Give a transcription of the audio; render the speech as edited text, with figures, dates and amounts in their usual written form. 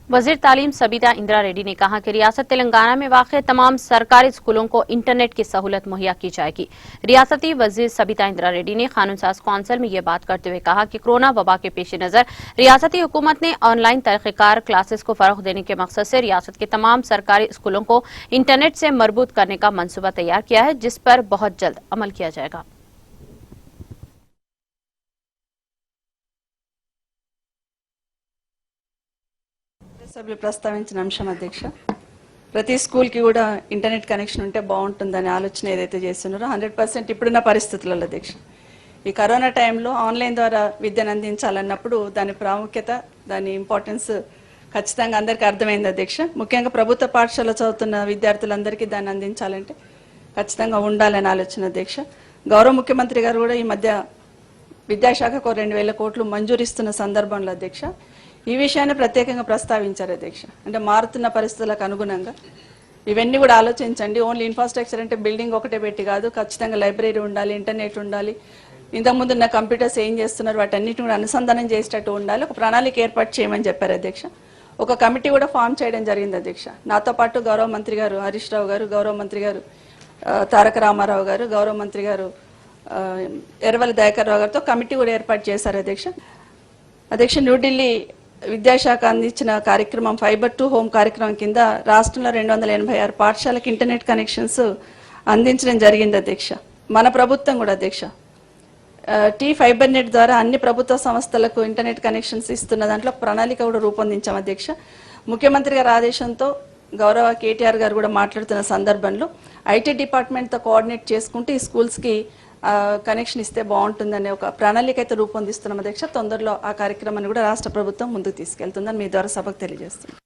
वजीर तालीम सबीता इंद्रा रेड्डी ने कहा कि रियासत तेलंगाना में वाक़ तमाम सरकारी स्कूलों को इंटरनेट की सहूलत मुहैया की जाएगी। रियासती वजीर सबीता इंद्रा रेड्डी ने कानून साज कौंसिल में ये बात करते हुए कहा कि कोरोना वबा के पेश नज़र रियासती हुकूमत ने ऑनलाइन तरीक़ेकार क्लासेस को फ़रोग़ देने के मकसद से रियासत के तमाम सरकारी स्कूलों को इंटरनेट से मरबूत करने का मनसूबा तैयार किया है, जिस पर बहुत जल्द अमल किया जाएगा। సభ్యులు ప్రస్తావించిన అంశం అధ్యక్ష, ప్రతి స్కూల్కి కూడా ఇంటర్నెట్ కనెక్షన్ ఉంటే బాగుంటుందనే ఆలోచన ఏదైతే చేస్తున్నారో 100% ఇప్పుడున్న పరిస్థితులలో అధ్యక్ష ఈ కరోనా టైంలో ఆన్లైన్ ద్వారా విద్యను అందించాలన్నప్పుడు దాని ప్రాముఖ్యత, దాని ఇంపార్టెన్స్ ఖచ్చితంగా అందరికీ అర్థమైంది అధ్యక్ష. ముఖ్యంగా ప్రభుత్వ పాఠశాల చదువుతున్న విద్యార్థులందరికీ దాన్ని అందించాలంటే ఖచ్చితంగా ఉండాలని ఆలోచన అధ్యక్ష. గౌరవ ముఖ్యమంత్రి గారు కూడా ఈ మధ్య విద్యాశాఖకు 2000 కోట్లు మంజూరిస్తున్న సందర్భంలో అధ్యక్ష ఈ విషయాన్ని ప్రత్యేకంగా ప్రస్తావించారు అధ్యక్ష. అంటే మారుతున్న పరిస్థితులకు అనుగుణంగా ఇవన్నీ కూడా ఆలోచించండి. ఓన్లీ ఇన్ఫ్రాస్ట్రక్చర్ అంటే బిల్డింగ్ ఒకటే పెట్టి కాదు, ఖచ్చితంగా లైబ్రరీ ఉండాలి, ఇంటర్నెట్ ఉండాలి, ఇంతకుముందు ఉన్న కంప్యూటర్స్ ఏం చేస్తున్నారు వాటన్నిటిని కూడా అనుసంధానం చేసేటట్టు ఉండాలి, ఒక ప్రణాళిక ఏర్పాటు చేయమని చెప్పారు అధ్యక్ష. ఒక కమిటీ కూడా ఫామ్ చేయడం జరిగింది అధ్యక్ష. నాతో పాటు గౌరవ మంత్రి గారు హరీష్ రావు గారు, గౌరవ మంత్రి గారు తారక రామారావు గారు, గౌరవ మంత్రి గారు ఎర్రవల్లి దయాకర్ రావు గారితో కమిటీ కూడా ఏర్పాటు చేశారు అధ్యక్ష. అధ్యక్ష, న్యూఢిల్లీ విద్యాశాఖ అందించిన కార్యక్రమం ఫైబర్ టు హోమ్ కార్యక్రమం కింద రాష్ట్రంలో 286 పాఠశాలకు ఇంటర్నెట్ కనెక్షన్స్ అందించడం జరిగింది అధ్యక్ష. మన ప్రభుత్వం కూడా అధ్యక్ష ఫైబర్ నెట్ ద్వారా అన్ని ప్రభుత్వ సంస్థలకు ఇంటర్నెట్ కనెక్షన్స్ ఇస్తున్న దాంట్లో ప్రణాళిక కూడా రూపొందించాం అధ్యక్ష. ముఖ్యమంత్రి గారి ఆదేశంతో గౌరవ కేటీఆర్ గారు కూడా మాట్లాడుతున్న సందర్భంలో ఐటీ డిపార్ట్మెంట్తో కోఆర్డినేట్ చేసుకుంటూ ఈ స్కూల్స్కి కనెక్షన్ ఇస్తే బాగుంటుందనే ఒక ప్రణాళిక అయితే రూపొందిస్తున్నాం అధ్యక్ష. తొందరలో ఆ కార్యక్రమాన్ని కూడా రాష్ట్ర ప్రభుత్వం ముందుకు తీసుకెళ్తుందని మీ ద్వారా సభకు తెలియజేస్తున్నాం.